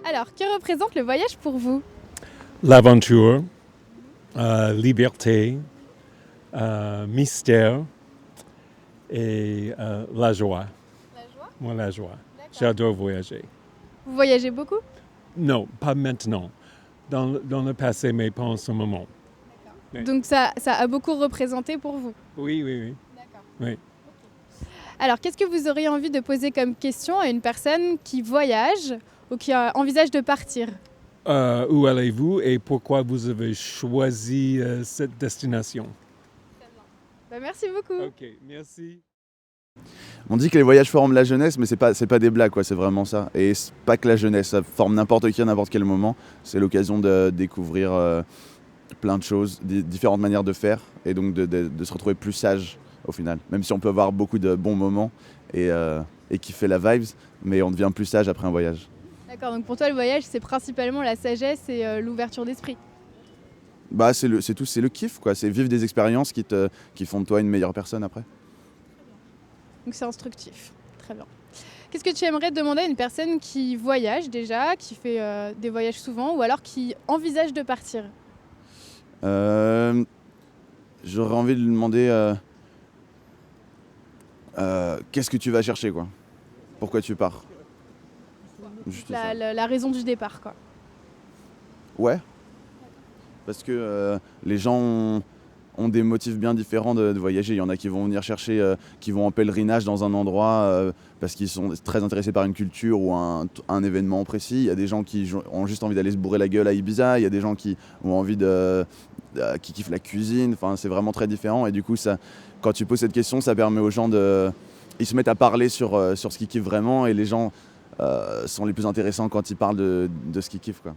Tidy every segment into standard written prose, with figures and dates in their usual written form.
Alors, que représente le voyage pour vous? L'aventure, liberté, mystère et la joie. La joie. Moi, la joie. D'accord. J'adore voyager. Vous voyagez beaucoup? Non, pas maintenant. Dans le passé, mais pas en ce moment. Oui. Donc ça a beaucoup représenté pour vous? Oui, oui, oui. D'accord. Oui. Alors, qu'est-ce que vous auriez envie de poser comme question à une personne qui voyage ou qui envisage de partir? Où allez-vous et pourquoi vous avez choisi cette destination? Merci beaucoup. Ok, merci. On dit que les voyages forment la jeunesse, mais c'est pas des blagues, quoi, c'est vraiment ça. Et c'est pas que la jeunesse, ça forme n'importe qui à n'importe quel moment. C'est l'occasion de découvrir plein de choses, différentes manières de faire, et donc de se retrouver plus sage au final. Même si on peut avoir beaucoup de bons moments et kiffer la vibes, mais on devient plus sage après un voyage. D'accord, donc pour toi le voyage c'est principalement la sagesse et l'ouverture d'esprit. Bah c'est le kiff, quoi. C'est vivre des expériences qui font de toi une meilleure personne après. Donc c'est instructif. Très bien. Qu'est-ce que tu aimerais demander à une personne qui voyage déjà, qui fait des voyages souvent, ou alors qui envisage de partir? J'aurais envie de lui demander qu'est-ce que tu vas chercher, quoi. Pourquoi tu pars? Juste ça. La raison du départ, quoi. Ouais. Parce que les gens ont des motifs bien différents de voyager. Il y en a qui vont venir chercher, qui vont en pèlerinage dans un endroit parce qu'ils sont très intéressés par une culture ou un événement précis. Il y a des gens qui ont juste envie d'aller se bourrer la gueule à Ibiza. Il y a des gens qui ont envie qui kiffent la cuisine. Enfin, c'est vraiment très différent. Et du coup, quand tu poses cette question, ça permet aux gens ils se mettent à parler sur ce qu'ils kiffent vraiment. Et les gens sont les plus intéressants quand ils parlent de ce qu'ils kiffent, quoi.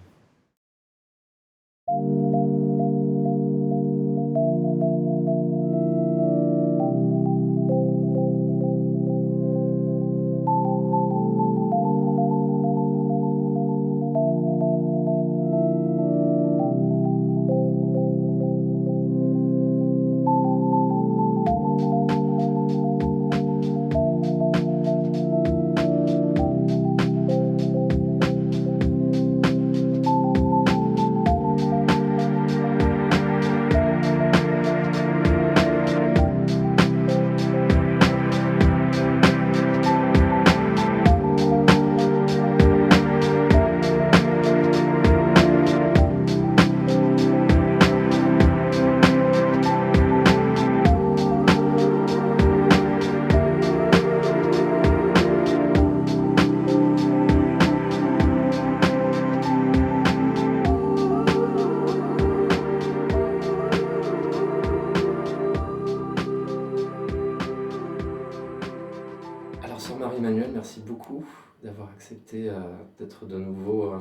Alors sœur Marie-Emmanuelle, merci beaucoup d'avoir accepté d'être de nouveau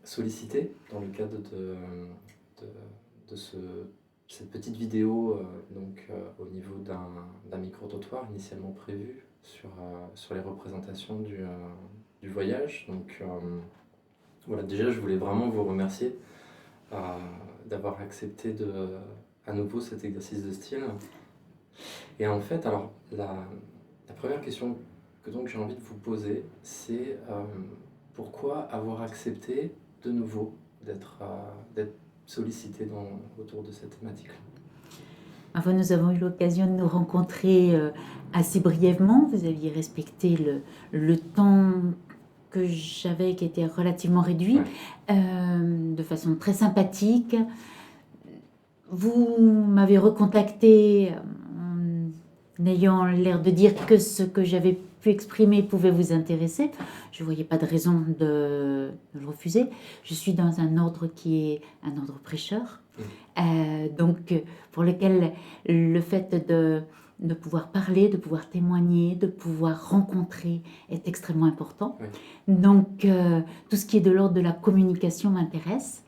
sollicitée dans le cadre de cette petite vidéo au niveau d'un micro-trottoir initialement prévu sur les représentations du voyage. Donc voilà, déjà je voulais vraiment vous remercier d'avoir accepté à nouveau cet exercice de style. Et en fait, alors la première question que donc j'ai envie de vous poser, c'est pourquoi avoir accepté de nouveau d'être sollicité autour de cette thématique-là? Enfin, nous avons eu l'occasion de nous rencontrer assez brièvement. Vous aviez respecté le temps que j'avais, qui était relativement réduit, de façon très sympathique. Vous m'avez recontacté en ayant l'air de dire que ce que j'avais pu exprimer pouvait vous intéresser. Je ne voyais pas de raison de le refuser. Je suis dans un ordre qui est un ordre prêcheur, donc pour lequel le fait de pouvoir parler, de pouvoir témoigner, de pouvoir rencontrer est extrêmement important. Oui. Donc tout ce qui est de l'ordre de la communication m'intéresse.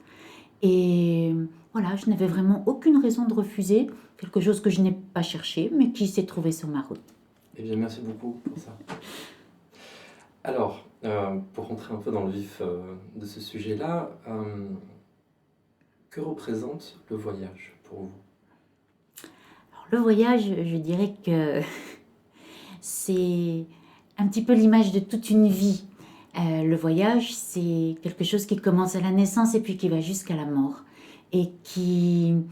Et voilà, je n'avais vraiment aucune raison de refuser quelque chose que je n'ai pas cherché, mais qui s'est trouvé sur ma route. Eh bien, merci beaucoup pour ça. Alors, pour rentrer un peu dans le vif de ce sujet-là, que représente le voyage pour vous? Alors, le voyage, je dirais que c'est un petit peu l'image de toute une vie. Le voyage, c'est quelque chose qui commence à la naissance et puis qui va jusqu'à la mort. Et qui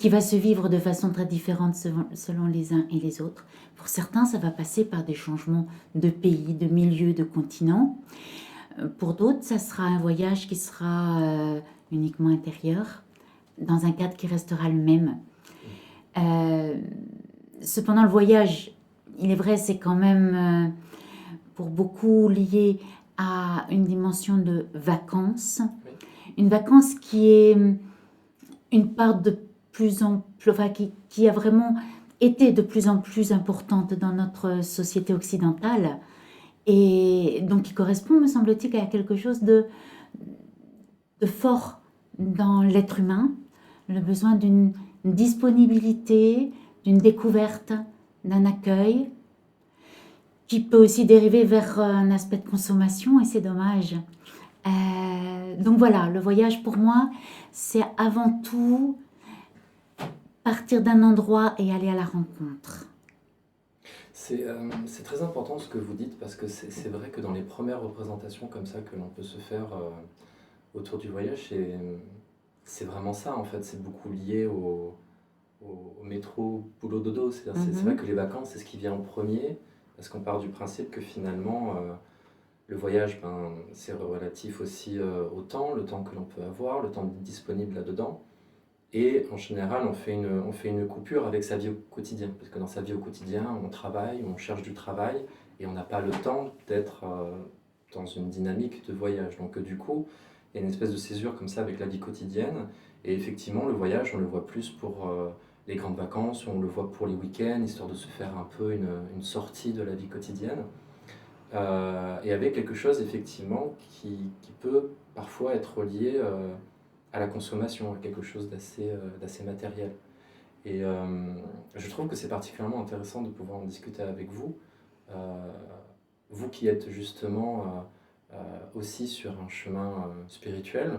va se vivre de façon très différente selon les uns et les autres. Pour certains, ça va passer par des changements de pays, de milieu, de continent. Pour d'autres, ça sera un voyage qui sera uniquement intérieur, dans un cadre qui restera le même. Cependant, le voyage, il est vrai, c'est quand même pour beaucoup lié à une dimension de vacances. Une vacance qui est une part de plus en plus, enfin, qui a vraiment été de plus en plus importante dans notre société occidentale et donc qui correspond, me semble-t-il, à quelque chose de fort dans l'être humain, le besoin d'une disponibilité, d'une découverte, d'un accueil, qui peut aussi dériver vers un aspect de consommation, et c'est dommage. Donc voilà, le voyage pour moi, c'est avant tout partir d'un endroit et aller à la rencontre. C'est très important ce que vous dites parce que c'est vrai que dans les premières représentations comme ça que l'on peut se faire autour du voyage, c'est vraiment ça en fait, c'est beaucoup lié au métro, boulot, dodo. C'est vrai que les vacances, c'est ce qui vient en premier parce qu'on part du principe que finalement le voyage, c'est relatif aussi au temps, le temps que l'on peut avoir, le temps disponible là-dedans. Et en général, on fait une coupure avec sa vie au quotidien. Parce que dans sa vie au quotidien, on travaille, on cherche du travail, et on n'a pas le temps d'être dans une dynamique de voyage. Donc du coup, il y a une espèce de césure comme ça avec la vie quotidienne. Et effectivement, le voyage, on le voit plus pour les grandes vacances, on le voit pour les week-ends, histoire de se faire un peu une sortie de la vie quotidienne. Et avec quelque chose, effectivement, qui peut parfois être lié à la consommation, à quelque chose d'assez matériel. Et je trouve que c'est particulièrement intéressant de pouvoir en discuter avec vous, vous qui êtes justement aussi sur un chemin spirituel,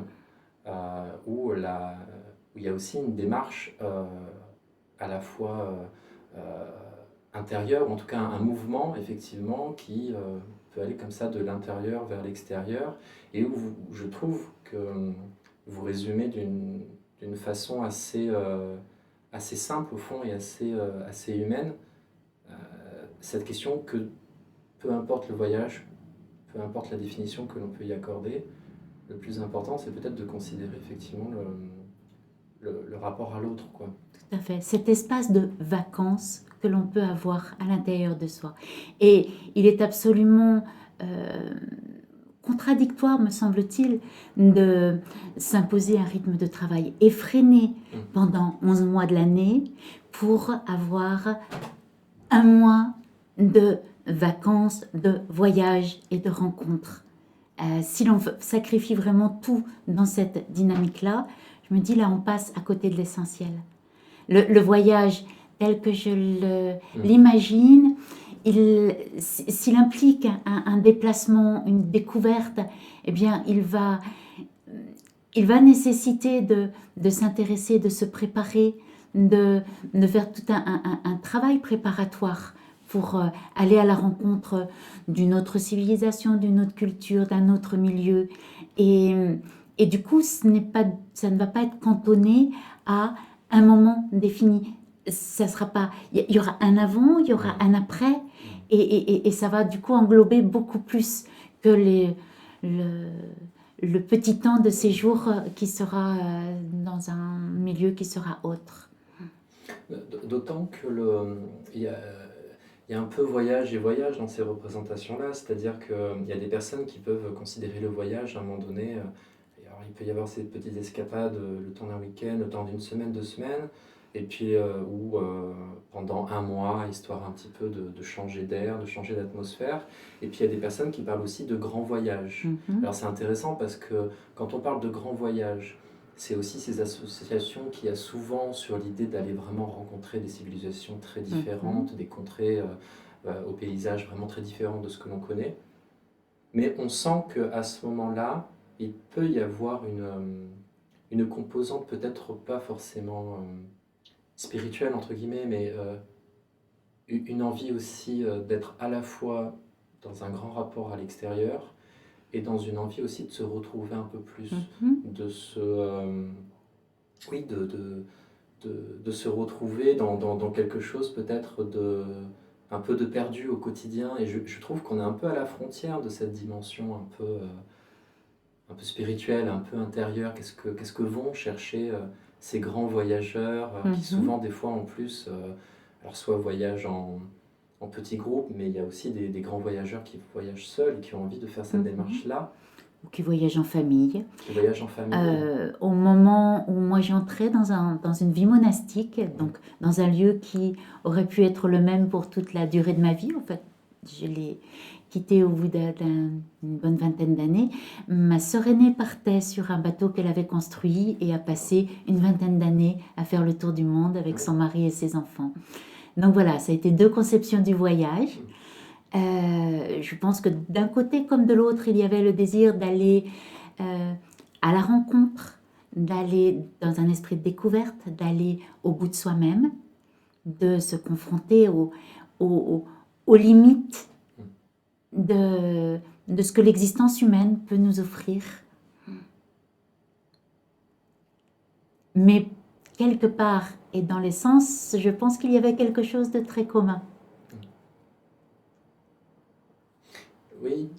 où il y a aussi une démarche à la fois intérieure, ou en tout cas un mouvement effectivement qui peut aller comme ça de l'intérieur vers l'extérieur, et où je trouve que vous résumez d'une façon assez simple au fond et assez humaine cette question que peu importe le voyage, peu importe la définition que l'on peut y accorder, le plus important c'est peut-être de considérer effectivement le rapport à l'autre, quoi. Tout à fait, cet espace de vacances que l'on peut avoir à l'intérieur de soi. Et il est absolument contradictoire, me semble-t-il, de s'imposer un rythme de travail effréné pendant 11 mois de l'année pour avoir un mois de vacances, de voyages et de rencontres. Si l'on sacrifie vraiment tout dans cette dynamique-là, je me dis là on passe à côté de l'essentiel. Le voyage tel que je l'imagine, s'il implique un déplacement, une découverte, eh bien il va nécessiter de s'intéresser, de se préparer, de faire tout un travail préparatoire pour aller à la rencontre d'une autre civilisation, d'une autre culture, d'un autre milieu. Et du coup, ça ne va pas être cantonné à un moment défini. Ça sera pas. Il y aura un avant, il y aura un après, et ça va du coup englober beaucoup plus que le petit temps de séjour qui sera dans un milieu qui sera autre. D'autant que il y a un peu voyage et voyage dans ces représentations-là, c'est-à-dire qu'il y a des personnes qui peuvent considérer le voyage à un moment donné. Alors, il peut y avoir ces petites escapades, le temps d'un week-end, le temps d'une semaine, 2 semaines, et puis ou pendant un mois, histoire un petit peu de changer d'air, de changer d'atmosphère. Et puis il y a des personnes qui parlent aussi de grands voyages. Alors c'est intéressant parce que quand on parle de grands voyages, c'est aussi ces associations qu'il y a souvent sur l'idée d'aller vraiment rencontrer des civilisations très différentes, des contrées aux paysages vraiment très différents de ce que l'on connaît. Mais on sent qu'à ce moment-là, il peut y avoir une composante peut-être pas forcément spirituelle, entre guillemets, mais une envie aussi d'être à la fois dans un grand rapport à l'extérieur et dans une envie aussi de se retrouver un peu plus, de se, oui, de se retrouver dans quelque chose peut-être un peu de perdu au quotidien. Et je trouve qu'on est un peu à la frontière de cette dimension un peu spirituelle, un peu intérieure. Qu'est-ce que vont chercher ces grands voyageurs qui souvent des fois en plus, alors soit voyagent en petits groupes, mais il y a aussi des grands voyageurs qui voyagent seuls et qui ont envie de faire cette démarche-là. Ou qui voyagent en famille. Qui voyagent en famille. Au moment où moi j'entrais dans une vie monastique, donc dans un lieu qui aurait pu être le même pour toute la durée de ma vie, en fait, je l'ai quitté au bout d'une bonne vingtaine d'années. Ma sœur aînée partait sur un bateau qu'elle avait construit et a passé une vingtaine d'années à faire le tour du monde avec son mari et ses enfants. Donc voilà, ça a été 2 conceptions du voyage. Je pense que d'un côté comme de l'autre, il y avait le désir d'aller à la rencontre, d'aller dans un esprit de découverte, d'aller au bout de soi-même, de se confronter aux limites de ce que l'existence humaine peut nous offrir. Mais quelque part, et dans l'essence, je pense qu'il y avait quelque chose de très commun. Oui,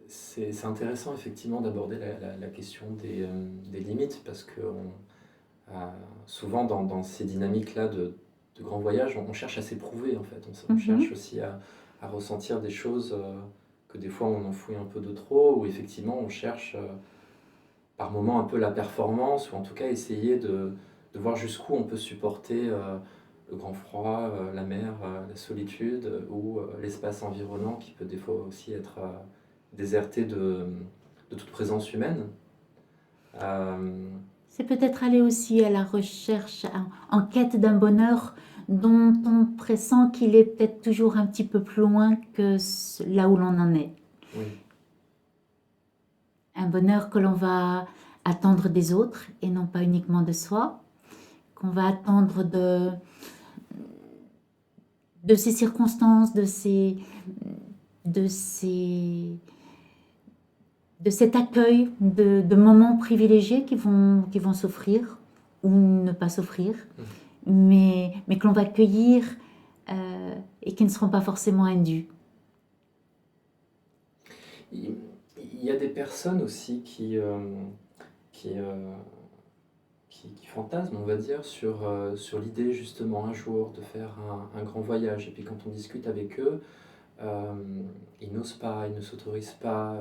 c'est intéressant effectivement d'aborder la question des limites, parce que souvent dans ces dynamiques-là de grands voyages, on cherche à s'éprouver en fait, on cherche aussi à ressentir des choses que des fois on enfouit un peu de trop, ou effectivement on cherche par moments un peu la performance, ou en tout cas essayer de voir jusqu'où on peut supporter le grand froid, la mer, la solitude, ou l'espace environnant qui peut des fois aussi être déserté de toute présence humaine. C'est peut-être aller aussi à la recherche, en quête d'un bonheur dont on pressent qu'il est peut-être toujours un petit peu plus loin que là où l'on en est. Oui. Un bonheur que l'on va attendre des autres et non pas uniquement de soi, qu'on va attendre de ces circonstances, de cet accueil, de moments privilégiés qui vont s'offrir ou ne pas s'offrir, mais que l'on va cueillir et qui ne seront pas forcément indus. Il y a des personnes aussi qui fantasment, on va dire, sur l'idée justement un jour de faire un grand voyage. Et puis quand on discute avec eux, ils n'osent pas, ils ne s'autorisent pas,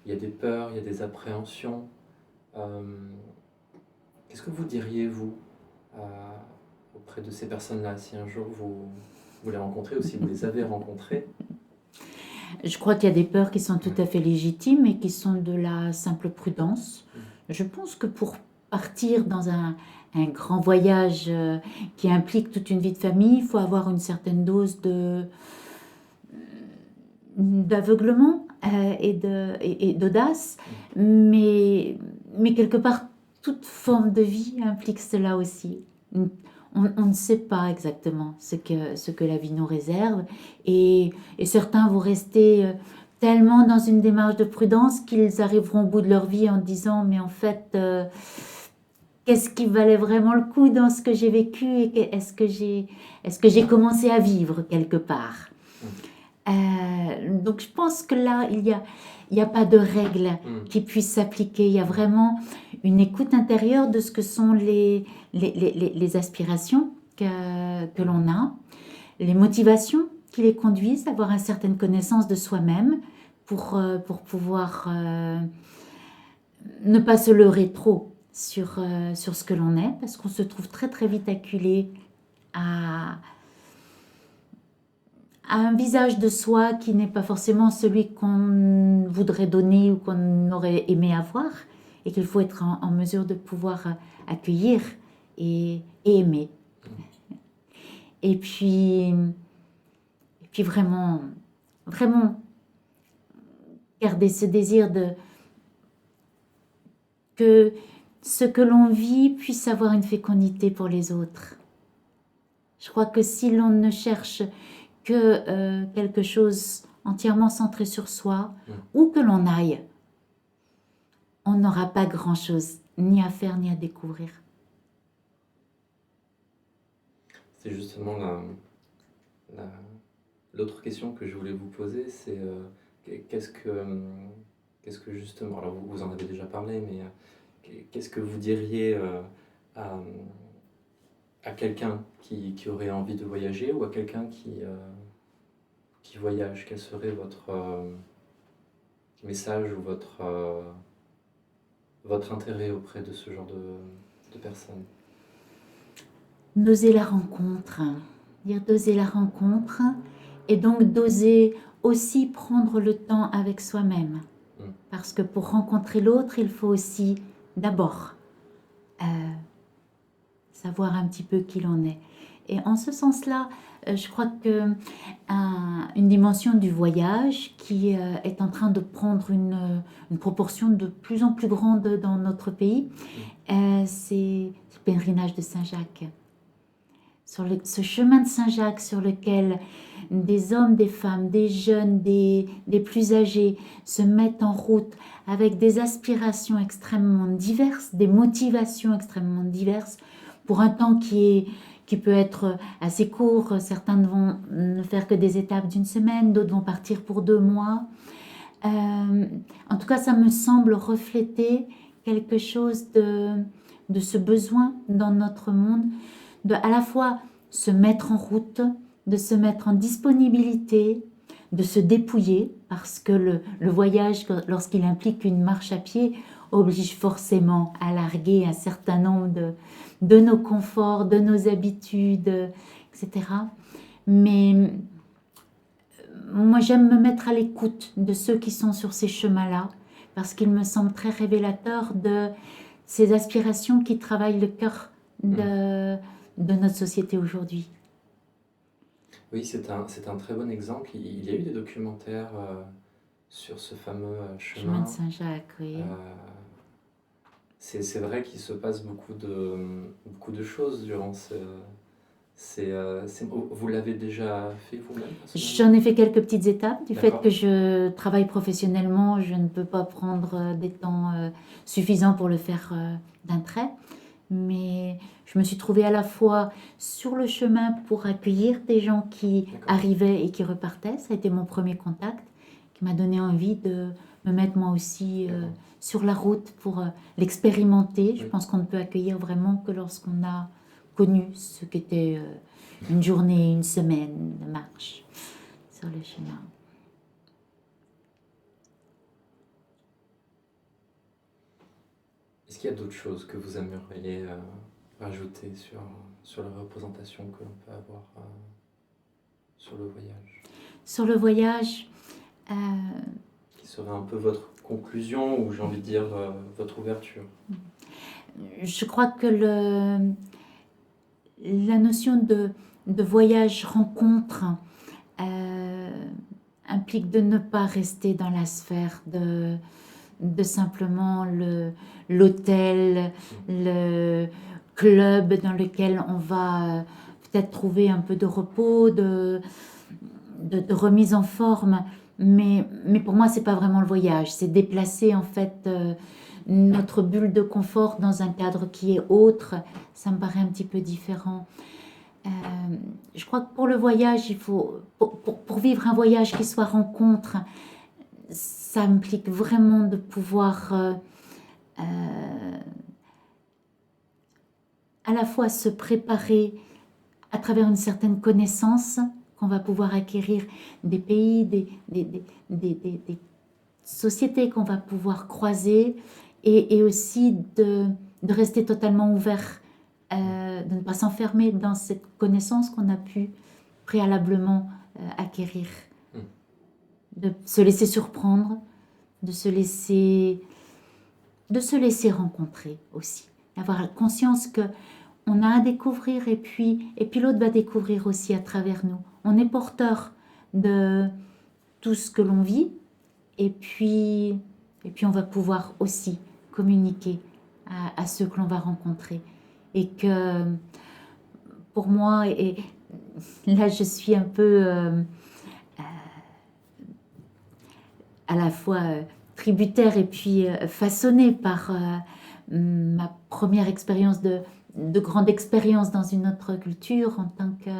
il y a des peurs, il y a des appréhensions. Qu'est-ce que vous diriez, vous, auprès de ces personnes-là, si un jour vous les rencontrez ou si vous les avez rencontrées? Je crois qu'il y a des peurs qui sont tout à fait légitimes et qui sont de la simple prudence. Je pense que pour partir dans un grand voyage qui implique toute une vie de famille, il faut avoir une certaine dose d'aveuglement et d'audace, mais quelque part, toute forme de vie implique cela aussi. On ne sait pas exactement ce que la vie nous réserve, et certains vont rester tellement dans une démarche de prudence qu'ils arriveront au bout de leur vie en disant « mais en fait, qu'est-ce qui valait vraiment le coup dans ce que j'ai vécu et est-ce que j'ai commencé à vivre quelque part ?» Donc je pense que là, il y a pas de règles qui puissent s'appliquer. Il y a vraiment une écoute intérieure de ce que sont les aspirations que l'on a, les motivations qui les conduisent à avoir une certaine connaissance de soi-même pour pouvoir ne pas se leurrer trop sur ce que l'on est, parce qu'on se trouve très très vite acculé à un visage de soi qui n'est pas forcément celui qu'on voudrait donner ou qu'on aurait aimé avoir, et qu'il faut être en mesure de pouvoir accueillir et aimer. Et puis vraiment, vraiment garder ce désir que ce que l'on vit puisse avoir une fécondité pour les autres. Je crois que si l'on ne cherche que quelque chose entièrement centré sur soi, où que l'on aille, on n'aura pas grand-chose ni à faire ni à découvrir. C'est justement l'autre question que je voulais vous poser, c'est qu'est-ce que justement, alors vous en avez déjà parlé, mais qu'est-ce que vous diriez à quelqu'un qui aurait envie de voyager ou à quelqu'un qui voyage? Quel serait votre message ou votre intérêt auprès de ce genre de personnes? D'oser la rencontre, d'oser la rencontre et donc d'oser aussi prendre le temps avec soi-même. Parce que pour rencontrer l'autre, il faut aussi d'abord savoir un petit peu qui l'on est. Et en ce sens-là, je crois que une dimension du voyage qui est en train de prendre une proportion de plus en plus grande dans notre pays, c'est le pèlerinage de Saint-Jacques. Ce chemin de Saint-Jacques sur lequel des hommes, des femmes, des jeunes, des plus âgés se mettent en route avec des aspirations extrêmement diverses, des motivations extrêmement diverses, pour un temps qui peut être assez court. Certains ne vont ne faire que des étapes d'une semaine, d'autres vont partir pour 2 mois. En tout cas, ça me semble refléter quelque chose de ce besoin dans notre monde, de à la fois se mettre en route, de se mettre en disponibilité, de se dépouiller, parce que le voyage, lorsqu'il implique une marche à pied, oblige forcément à larguer un certain nombre de nos conforts, de nos habitudes, etc. Mais moi, j'aime me mettre à l'écoute de ceux qui sont sur ces chemins-là, parce qu'il me semble très révélateur de ces aspirations qui travaillent le cœur de notre société aujourd'hui. Oui, c'est un très bon exemple. Il y a eu des documentaires sur ce fameux Chemin de Saint-Jacques, oui. C'est vrai qu'il se passe beaucoup de choses durant vous l'avez déjà fait vous-même? J'en ai fait quelques petites étapes. Du fait que je travaille professionnellement, je ne peux pas prendre des temps suffisants pour le faire d'un trait. Mais je me suis trouvée à la fois sur le chemin pour accueillir des gens qui arrivaient et qui repartaient. Ça a été mon premier contact qui m'a donné envie de me mettre moi aussi sur la route pour l'expérimenter. Je pense qu'on ne peut accueillir vraiment que lorsqu'on a connu ce qu'était une journée, une semaine de marche sur le chemin. Est-ce qu'il y a d'autres choses que vous aimeriez rajouter sur la représentation que l'on peut avoir sur le voyage? Sur le voyage... Qui serait un peu votre conclusion ou j'ai envie de dire votre ouverture? Je crois que la notion de voyage-rencontre implique de ne pas rester dans la sphère de simplement l'hôtel, le club dans lequel on va peut-être trouver un peu de repos, de remise en forme. Mais pour moi, c'est pas vraiment le voyage. C'est déplacer en fait notre bulle de confort dans un cadre qui est autre. Ça me paraît un petit peu différent. Je crois que pour le voyage, il faut pour vivre un voyage qui soit rencontre, ça implique vraiment de pouvoir à la fois se préparer à travers une certaine connaissance qu'on va pouvoir acquérir des pays, des sociétés qu'on va pouvoir croiser et aussi de rester totalement ouvert, de ne pas s'enfermer dans cette connaissance qu'on a pu préalablement acquérir. De se laisser surprendre, de se laisser rencontrer aussi. Avoir conscience que on a à découvrir et puis l'autre va découvrir aussi à travers nous. On est porteur de tout ce que l'on vit et puis on va pouvoir aussi communiquer à ceux que l'on va rencontrer. Et que pour moi, et là je suis un peu à la fois tributaire et puis façonnée par ma première expérience de grande expérience dans une autre culture en tant que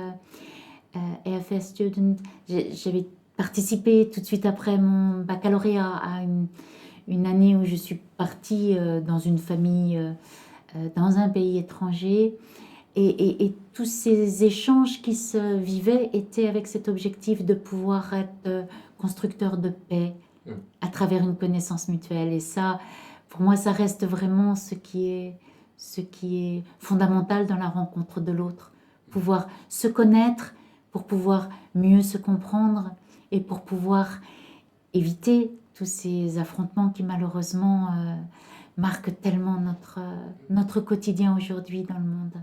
EFS student. J'avais participé tout de suite après mon baccalauréat à une année où je suis partie dans une famille, dans un pays étranger. Et tous ces échanges qui se vivaient étaient avec cet objectif de pouvoir être constructeur de paix à travers une connaissance mutuelle. Et ça, pour moi, ça reste vraiment ce qui est fondamental dans la rencontre de l'autre. Pouvoir se connaître pour pouvoir mieux se comprendre et pour pouvoir éviter tous ces affrontements qui malheureusement marquent tellement notre quotidien aujourd'hui dans le monde.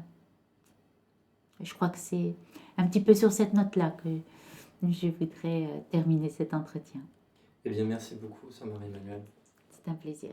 Je crois que c'est un petit peu sur cette note-là que je voudrais terminer cet entretien. Eh bien, merci beaucoup, Sœur Marie-Emmanuelle. C'est un plaisir.